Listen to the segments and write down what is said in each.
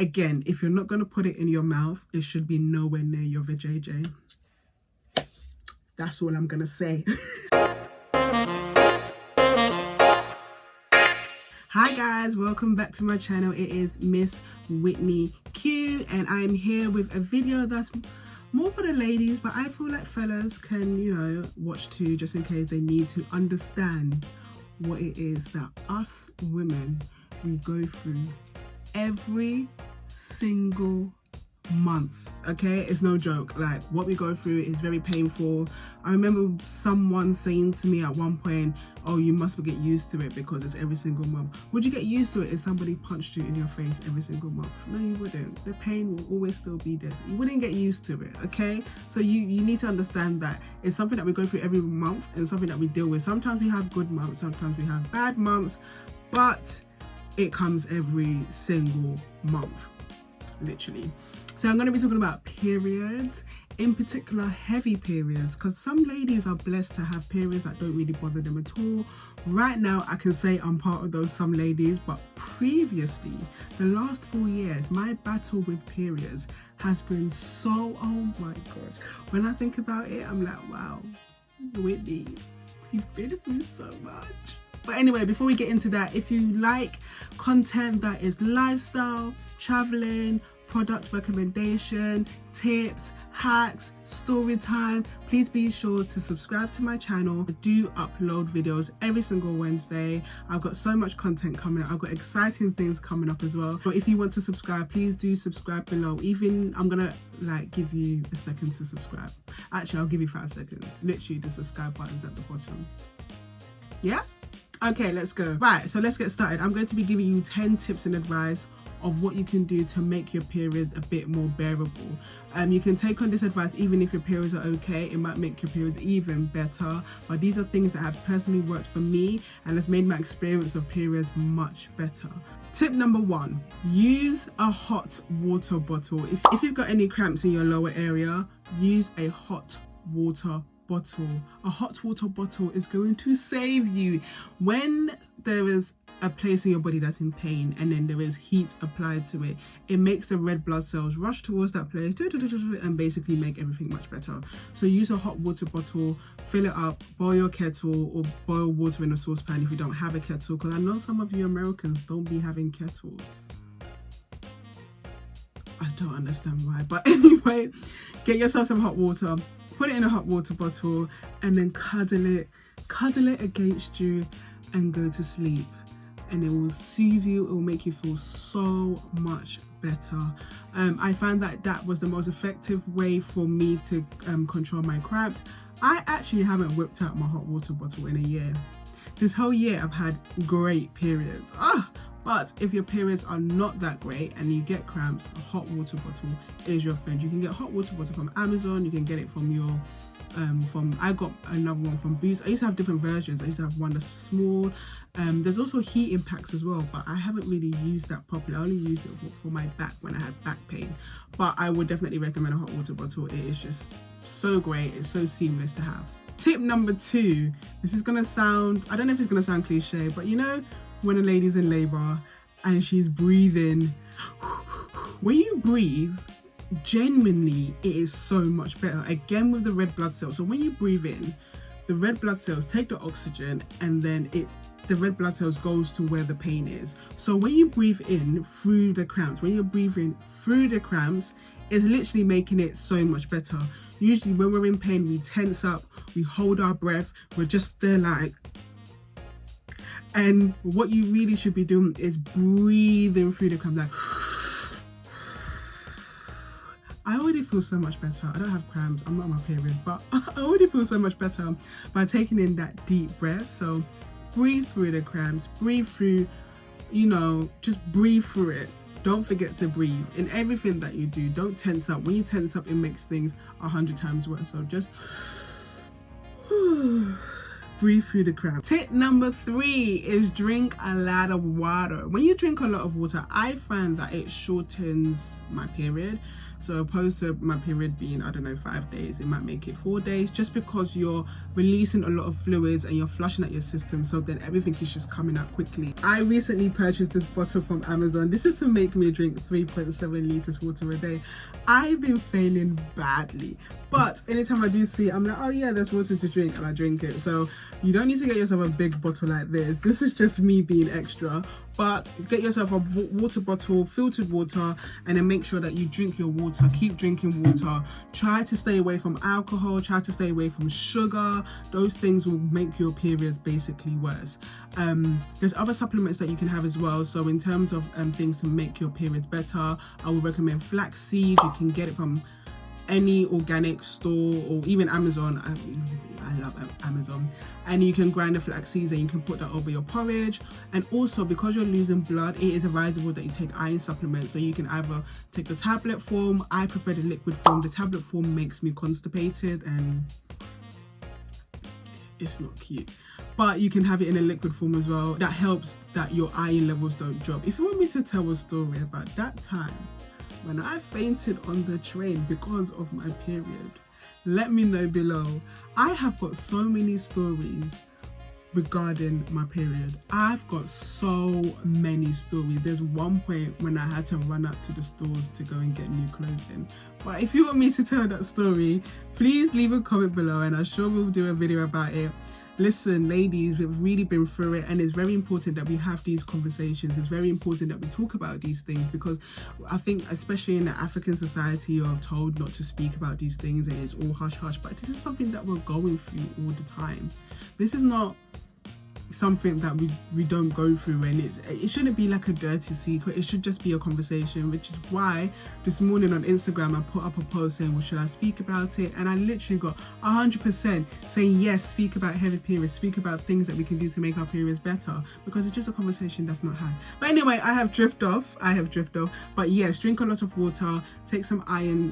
Again, if you're not going to put it in your mouth, it should be nowhere near your vajayjay. That's all I'm going to say. Hi guys, welcome back to my channel. It is Miss Whitney Q, and I'm here with a video that's more for the ladies, but I feel like fellas can, you know, watch too, just in case they need to understand what it is that us women, we go through every single month. Okay, it's no joke. Like, what we go through is very painful. I remember someone saying to me at one point, oh, you must get used to it because it's every single month. Would you get used to it if somebody punched you in your face every single month? No, you wouldn't. The pain will always still be there. You wouldn't get used to it. Okay, so you need to understand that it's something that we go through every month and something that we deal with. Sometimes we have good months, sometimes we have bad months, but it comes every single month, literally. So I'm going to be talking about periods, in particular heavy periods, because some ladies are blessed to have periods that don't really bother them at all. Right now I can say I'm part of those some ladies, but previously, the last 4 years, my battle with periods has been so, oh my gosh, when I think about it, I'm like, wow, Whitney, you've been through so much. But anyway, before we get into that, if you like content that is lifestyle, traveling, product recommendation, tips, hacks, story time, please be sure to subscribe to my channel. I do upload videos every single Wednesday. I've got so much content coming up. I've got exciting things coming up as well. So if you want to subscribe, please do subscribe below. Even I'm gonna like give you a second to subscribe. Actually, I'll give you 5 seconds. Literally, the subscribe button's at the bottom. Yeah? Okay, let's go. Right, so let's get started. I'm going to be giving you 10 tips and advice of what you can do to make your periods a bit more bearable. You can take on this advice even if your periods are okay. It might make your periods even better, but these are things that have personally worked for me and has made my experience of periods much better. Tip number 1, use a hot water bottle. If you've got any cramps in your lower area, use a hot water bottle. A hot water bottle is going to save you. When there is a place in your body that's in pain and then there is heat applied to it, it makes the red blood cells rush towards that place and basically make everything much better. So use a hot water bottle, fill it up, boil your kettle or boil water in a saucepan if you don't have a kettle, because I know some of you Americans don't be having kettles. I don't understand why, but anyway, get yourself some hot water, put it in a hot water bottle and then cuddle it against you and go to sleep. And it will soothe you, it will make you feel so much better. I found that that was the most effective way for me to control my cramps. I actually haven't whipped out my hot water bottle in a year. This whole year I've had great periods. But if your periods are not that great and you get cramps, a hot water bottle is your friend. You can get a hot water bottle from Amazon, you can get it from your I got another one from Boots. I used to have different versions. I used to have one that's small. There's also heating packs as well, but I haven't really used that properly. I only used it for my back when I had back pain. But I would definitely recommend a hot water bottle. It is just so great. It's so seamless to have. Tip number 2. This is gonna sound, I don't know if it's gonna sound cliche, but you know when a lady's in labor and she's breathing, when you breathe, genuinely it is so much better, again with the red blood cells. So when you breathe in, the red blood cells take the oxygen and then the red blood cells goes to where the pain is. So when you breathe in through the cramps, when you're breathing through the cramps, it's literally making it so much better. Usually when we're in pain, we tense up, we hold our breath, we're just there like, and what you really should be doing is breathing through the cramps like, I already feel so much better. I don't have cramps, I'm not on my period, but I already feel so much better by taking in that deep breath. So breathe through the cramps, breathe through, you know, just breathe through it. Don't forget to breathe in everything that you do. Don't tense up. When you tense up, it makes things 100 times worse. So just breathe through the crowd. Tip number 3 is drink a lot of water. When you drink a lot of water, I find that it shortens my period. So opposed to my period being, I don't know, 5 days, it might make it 4 days, just because you're releasing a lot of fluids and you're flushing out your system, so then everything is just coming out quickly. I recently purchased this bottle from Amazon. This is to make me drink 3.7 liters water a day. I've been failing badly, but anytime I do see it, I'm like, oh yeah, there's water to drink, and I drink it. So you don't need to get yourself a big bottle like this. This is just me being extra. But get yourself a water bottle, filtered water, and then make sure that you drink your water. Keep drinking water. Try to stay away from alcohol. Try to stay away from sugar. Those things will make your periods basically worse. There's other supplements that you can have as well. So in terms of things to make your periods better, I would recommend flaxseed. You can get it from any organic store or even Amazon. I love Amazon. And you can grind the flax seeds and you can put that over your porridge. And also, because you're losing blood, it is advisable that you take iron supplements. So you can either take the tablet form. I prefer the liquid form. The tablet form makes me constipated and it's not cute. But you can have it in a liquid form as well. That helps that your iron levels don't drop. If you want me to tell a story about that time when I fainted on the train because of my period, let me know below. I have got so many stories regarding my period. I've got so many stories. There's one point when I had to run up to the stores to go and get new clothing. But if you want me to tell that story, please leave a comment below and I'm sure we'll do a video about it. Listen, ladies, we've really been through it, and it's very important that we have these conversations. It's very important that we talk about these things, because I think, especially in the African society, you're told not to speak about these things and it's all hush hush, but this is something that we're going through all the time. This is not something that we don't go through, and it shouldn't be like a dirty secret. It should just be a conversation, which is why this morning on Instagram I put up a post saying, well, should I speak about it? And I literally got 100% saying yes, speak about heavy periods, speak about things that we can do to make our periods better, because it's just a conversation that's not had. But anyway, I have drift off. But yes, drink a lot of water, take some iron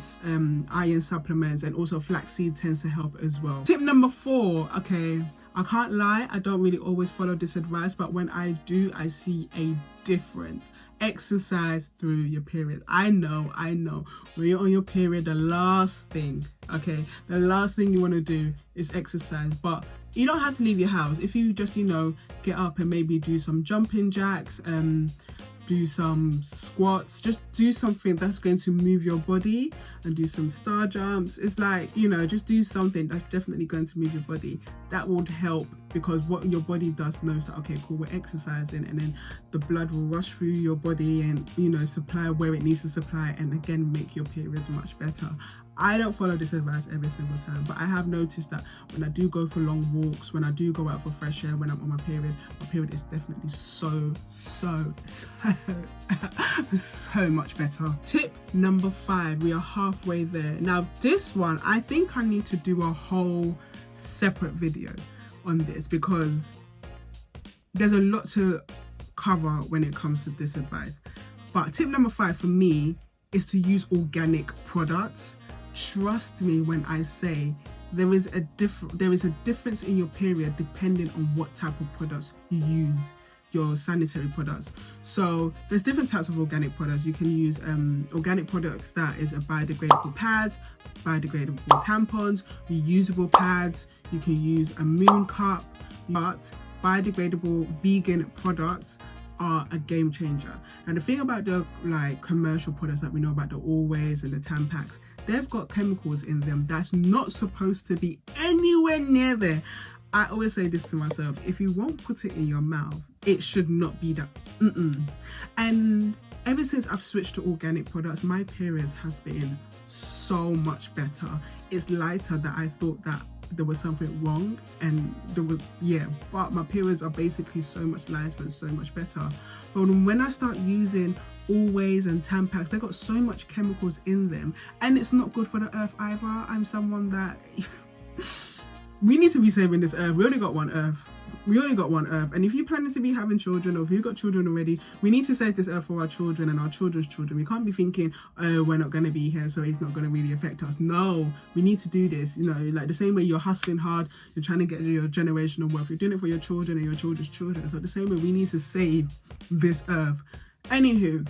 supplements, and also flaxseed tends to help as well. Tip number 4, okay, I can't lie, I don't really always follow this advice, but when I do, I see a difference. Exercise through your period. I know, when you're on your period, the last thing you want to do is exercise. But you don't have to leave your house. If you just, get up and maybe do some jumping jacks, do some squats, just do something that's going to move your body, and do some star jumps. It's like, just do something that's definitely going to move your body. That would help, because what your body does knows that, okay, cool, we're exercising, and then the blood will rush through your body and, supply where it needs to supply, and again, make your periods much better. I don't follow this advice every single time, but I have noticed that when I do go for long walks, when I do go out for fresh air, when I'm on my period is definitely so much better. Tip number 5, we are halfway there. Now this one, I think I need to do a whole separate video on this, because there's a lot to cover when it comes to this advice. But tip number 5 for me is to use organic products. Trust me when I say there is a difference in your period depending on what type of products you use, your sanitary products. So there's different types of organic products. You can use organic products that is a biodegradable pads, biodegradable tampons, reusable pads. You can use a moon cup, but biodegradable vegan products are a game changer. And the thing about the commercial products that we know about, the Always and the Tampax, they've got chemicals in them that's not supposed to be anywhere near there. I always say this to myself: if you won't put it in your mouth, it should not be that. And ever since I've switched to organic products, my periods have been so much better. It's lighter that I thought that there was something wrong, and but my periods are basically so much lighter and so much better. But when I start using Always and Tampax, they've got so much chemicals in them, and it's not good for the earth either. I'm someone that we need to be saving this earth. We only got one earth. We only got one earth, and if you're planning to be having children, or if you've got children already, we need to save this earth for our children and our children's children. We can't be thinking, oh, we're not going to be here, so it's not going to really affect us. No, we need to do this, you know, like the same way you're hustling hard, you're trying to get your generational wealth, you're doing it for your children and your children's children. So the same way we need to save this earth. Anywho,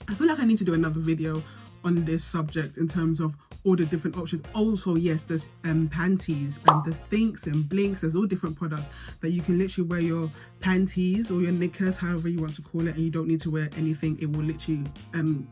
I feel like I need to do another video on this subject in terms of all the different options. Also, yes, there's panties and there's thinks and blinks. There's all different products that you can literally wear your panties or your knickers, however you want to call it, and you don't need to wear anything. It will literally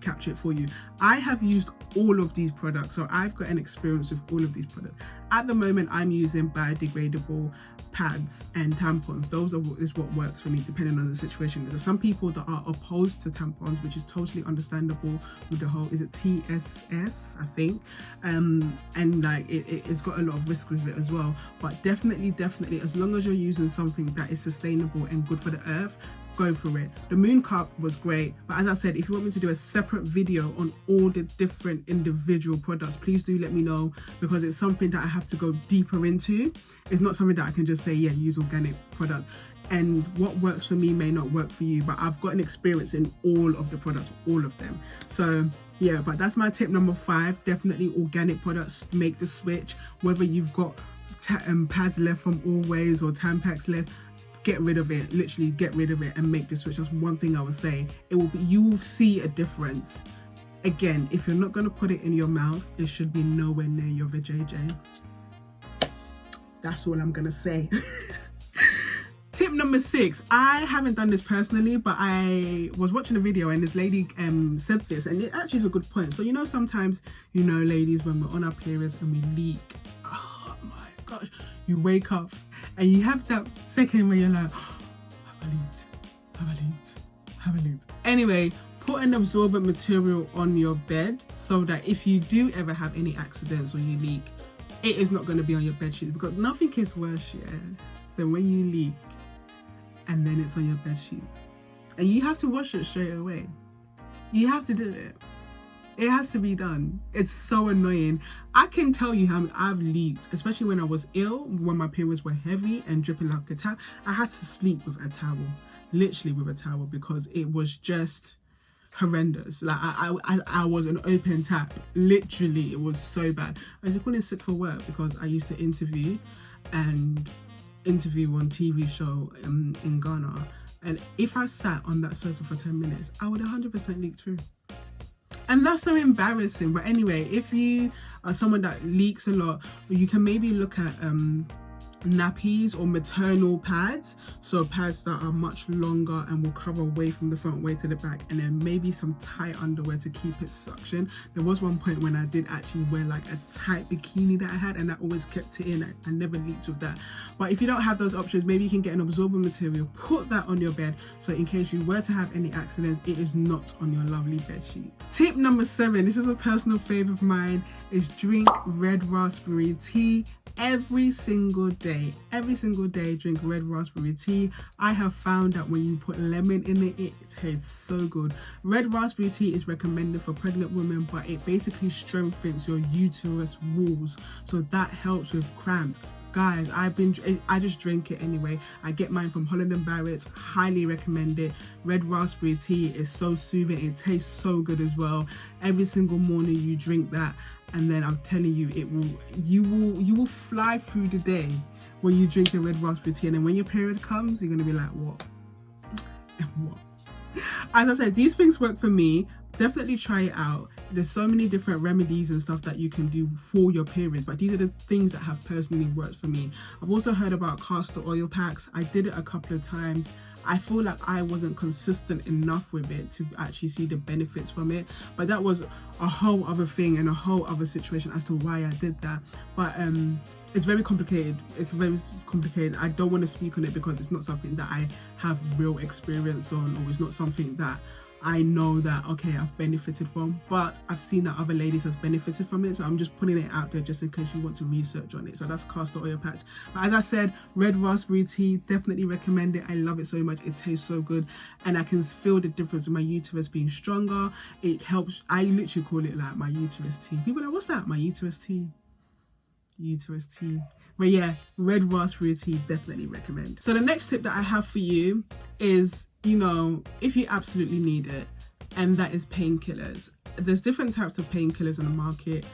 capture it for you. I have used all of these products, so I've got an experience with all of these products. At the moment, I'm using biodegradable pads and tampons. Those is what works for me, depending on the situation. There's some people that are opposed to tampons, which is totally understandable with the whole, is it TSS, I think, and like it's got a lot of risk with it as well. But definitely, as long as you're using something that is sustainable and good for the earth, go for it. The Moon Cup was great, but as I said, if you want me to do a separate video on all the different individual products, please do let me know, because it's something that I have to go deeper into. It's not something that I can just say, yeah, use organic products, and what works for me may not work for you, but I've got an experience in all of the products, all of them. So yeah, but that's my tip number 5. Definitely organic products, make the switch. Whether you've got pads left from Always or Tampax left, get rid of it, literally get rid of it and make the switch. That's one thing I would say. It will be, you will see a difference. Again, if you're not going to put it in your mouth, it should be nowhere near your vajayjay. That's all I'm gonna say. Tip number 6, I haven't done this personally, but I was watching a video and this lady said this, and it actually is a good point. So, you know, sometimes, you know, ladies, when we're on our periods and we leak, oh my gosh, you wake up and you have that second where you're like, oh, have I leaked? Anyway, put an absorbent material on your bed so that if you do ever have any accidents or you leak, it is not going to be on your bed sheets, because nothing is worse, yeah, than when you leak and then it's on your bed sheets and you have to wash it straight away. You have to do it. It has to be done. It's so annoying. I can tell you how I've leaked, especially when I was ill, when my periods were heavy and dripping like a towel. I had to sleep with a towel, literally with a towel, because it was just horrendous. Like I was an open tap, literally. It was so bad. I was calling sick for work because I used to interview on TV show in Ghana, and if I sat on that sofa for 10 minutes, I would 100% leak through. And that's so embarrassing. But anyway, if you are someone that leaks a lot, you can maybe look at nappies or maternal pads, so pads that are much longer and will cover away from the front way to the back, and then maybe some tight underwear to keep it suction. There was one point when I did actually wear like a tight bikini that I had, and that always kept it in. I never leaked with that. But if you don't have those options, maybe you can get an absorbent material, put that on your bed, so in case you were to have any accidents, it is not on your lovely bed sheet. Tip number 7, this is a personal favorite of mine, is drink red raspberry tea every single day. Drink red raspberry tea. I have found that when you put lemon in it, it tastes so good. Red raspberry tea is recommended for pregnant women, but it basically strengthens your uterus walls, so that helps with cramps. Guys, I just drink it anyway. I get mine from Holland & Barrett's. Highly recommend it. Red raspberry tea is so soothing. It tastes so good as well. Every single morning you drink that, and then I'm telling you, you will fly through the day when you drink the red raspberry tea. And then when your period comes, you're gonna be like, what? As I said, these things work for me. Definitely try it out. There's so many different remedies and stuff that you can do for your period, but these are the things that have personally worked for me. I've also heard about castor oil packs. I did it a couple of times. I feel like I wasn't consistent enough with it to actually see the benefits from it, but that was a whole other thing and a whole other situation as to why I did that. But it's very complicated. I don't want to speak on it because it's not something that I have real experience on, or it's not something that I know that, okay, I've benefited from, but I've seen that other ladies has benefited from it, so I'm just putting it out there just in case you want to research on it. So that's castor oil packs. But as I said, red raspberry tea, definitely recommend it. I love it so much. It tastes so good, and I can feel the difference with my uterus being stronger. It helps. I literally call it like my uterus tea. People are like, what's that? My uterus tea. uterus tea. But yeah, red raspberry tea, definitely recommend. So the next tip that I have for you is, you know, if you absolutely need it, and that is painkillers. There's different types of painkillers on the market.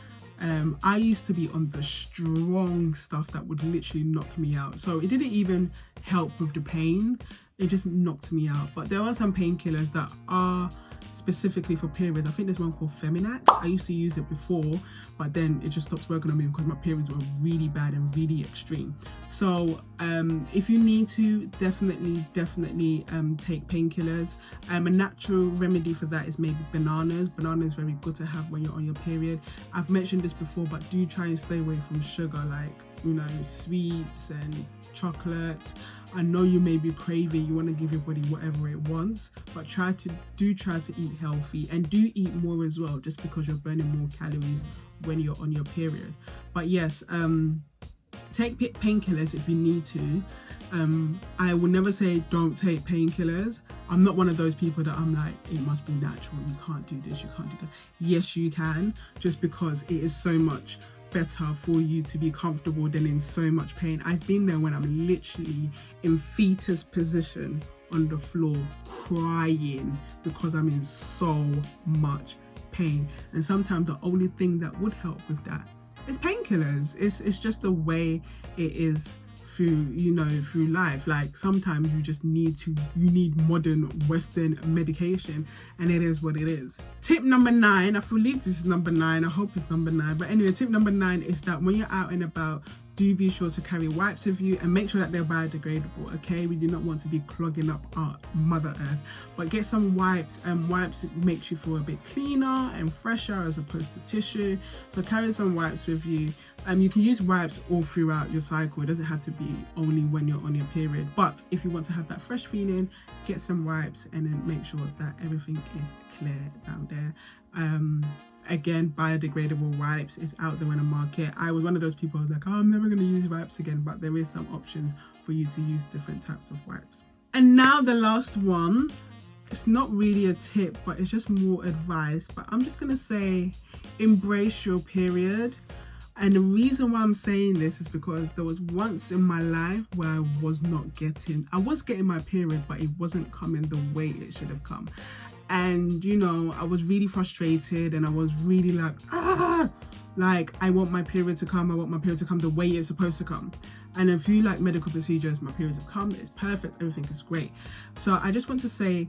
I used to be on the strong stuff that would literally knock me out. So it didn't even help with the pain. It just knocked me out. But there are some painkillers that are specifically for periods. I think there's one called Feminax. I used to use it before, but then it just stopped working on me because my periods were really bad and really extreme. So if you need to, definitely take painkillers. A natural remedy for that is maybe bananas. Banana is very good to have when you're on your period. I've mentioned this before, but do try and stay away from sugar, like, you know, sweets and chocolates. I know you may be craving, you want to give your body whatever it wants, but try to eat healthy, and do eat more as well, just because you're burning more calories when you're on your period. But yes, take painkillers if you need to. I will never say don't take painkillers. I'm not one of those people that I'm like, it must be natural, you can't do this, you can't do that. Yes, you can, just because it is so much better for you to be comfortable than in so much pain. I've been there when I'm literally in fetus position on the floor crying because I'm in so much pain. And sometimes the only thing that would help with that is painkillers. It's just the way it is through, you know, through life. Like sometimes you just need modern Western medication, and it is what it is. Tip number 9, I believe this is number 9, I hope it's number 9, but anyway, tip number 9 is that when you're out and about, do be sure to carry wipes with you and make sure that they're biodegradable, okay? We do not want to be clogging up our Mother Earth, but get some wipes, and wipes makes you feel a bit cleaner and fresher as opposed to tissue. So carry some wipes with you. You can use wipes all throughout your cycle. It doesn't have to be only when you're on your period, but if you want to have that fresh feeling, get some wipes and then make sure that everything is clear down there. Again, biodegradable wipes is out there on the market. I was one of those people who was like, oh, I'm never going to use wipes again, but there is some options for you to use different types of wipes. And now the last one, it's not really a tip, but it's just more advice, but I'm just going to say, embrace your period. And the reason why I'm saying this is because there was once in my life where I was getting my period, but it wasn't coming the way it should have come. And, you know, I was really frustrated, and I was really like, like, I want my period to come the way it's supposed to come. And a few like medical procedures, my periods have come, it's perfect, everything is great. So I just want to say,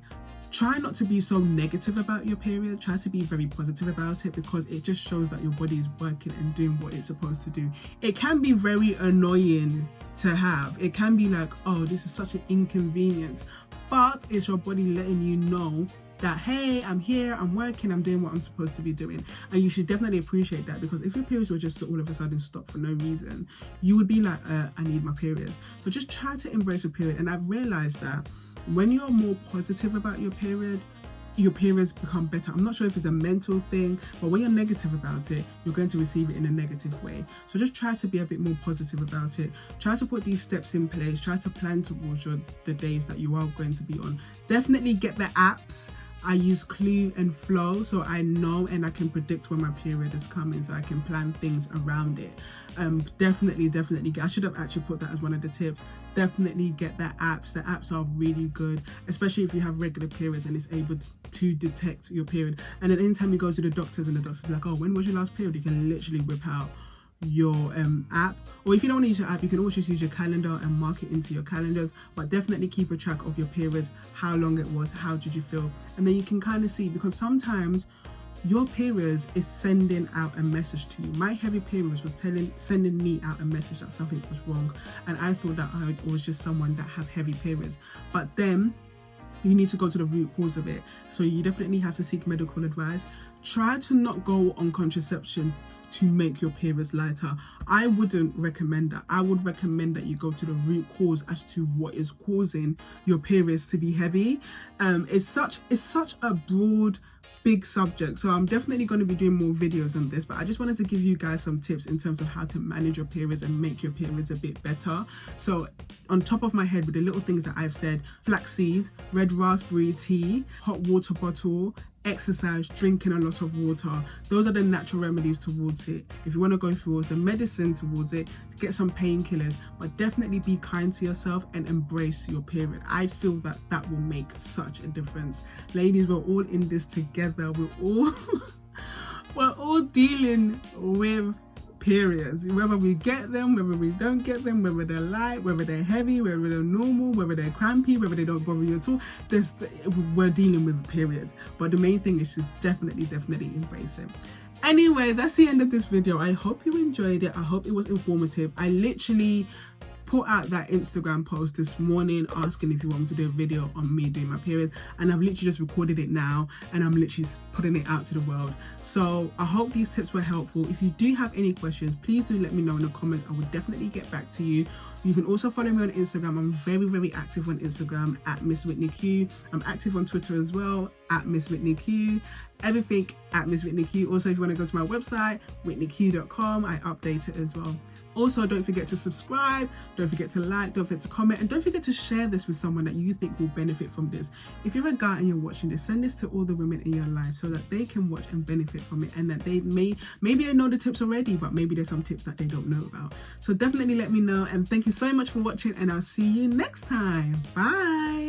try not to be so negative about your period. Try to be very positive about it, because it just shows that your body is working and doing what it's supposed to do. It can be very annoying to have. It can be like, oh, this is such an inconvenience, but it's your body letting you know that, hey, I'm here, I'm working, I'm doing what I'm supposed to be doing. And you should definitely appreciate that, because if your periods were just to all of a sudden stop for no reason, you would be like, I need my period. So just try to embrace your period. And I've realized that when you're more positive about your period, your periods become better. I'm not sure if it's a mental thing, but when you're negative about it, you're going to receive it in a negative way. So just try to be a bit more positive about it. Try to put these steps in place. Try to plan towards the days that you are going to be on. Definitely get the apps. I use Clue and Flow, so I know and I can predict when my period is coming, so I can plan things around it. Definitely I should have actually put that as one of the tips. Definitely get the apps. The apps are really good, especially if you have regular periods and it's able to detect your period. And then anytime you go to the doctors and the doctors be like, oh, when was your last period, you can literally whip out your app. Or if you don't want to use your app, you can always just use your calendar and mark it into your calendars. But definitely keep a track of your periods, how long it was, how did you feel, and then you can kind of see, because sometimes your periods is sending out a message to you. My heavy periods was sending me out a message that something was wrong, and I thought that I was just someone that had heavy periods. But then you need to go to the root cause of it. So you definitely have to seek medical advice. Try to not go on contraception to make your periods lighter. I wouldn't recommend that. I would recommend that you go to the root cause as to what is causing your periods to be heavy. It's such a broad, big subject, so I'm definitely going to be doing more videos on this, but I just wanted to give you guys some tips in terms of how to manage your periods and make your periods a bit better. So on top of my head, with the little things that I've said: flax seeds, red raspberry tea, hot water bottle, exercise, drinking a lot of water. Those are the natural remedies towards it. If you want to go towards the medicine towards it, get some painkillers, but definitely be kind to yourself and embrace your period. I feel that that will make such a difference. Ladies, we're all in this together. We're all dealing with periods, whether we get them, whether we don't get them, whether they're light, whether they're heavy, whether they're normal, whether they're crampy, whether they don't bother you at all. We're dealing with periods, but the main thing is to definitely embrace it. Anyway, that's the end of this video. I hope you enjoyed it. I hope it was informative. I literally put out that Instagram post this morning asking if you want me to do a video on me doing my period, and I've literally just recorded it now and I'm literally putting it out to the world. So I hope these tips were helpful. If you do have any questions, please do let me know in the comments. I will definitely get back to you. You can also follow me on Instagram. I'm very active on Instagram at Miss Whitney Q. I'm active on Twitter as well at Miss Whitney Q. Everything at Miss Whitney Q. Also, if you want to go to my website, whitneyq.com, I update it as well. Also, don't forget to subscribe, don't forget to like, don't forget to comment, and don't forget to share this with someone that you think will benefit from this. If you're a guy and you're watching this, send this to all the women in your life so that they can watch and benefit from it, and that they maybe they know the tips already, but maybe there's some tips that they don't know about. So definitely let me know, and thank you so much for watching, and I'll see you next time. Bye.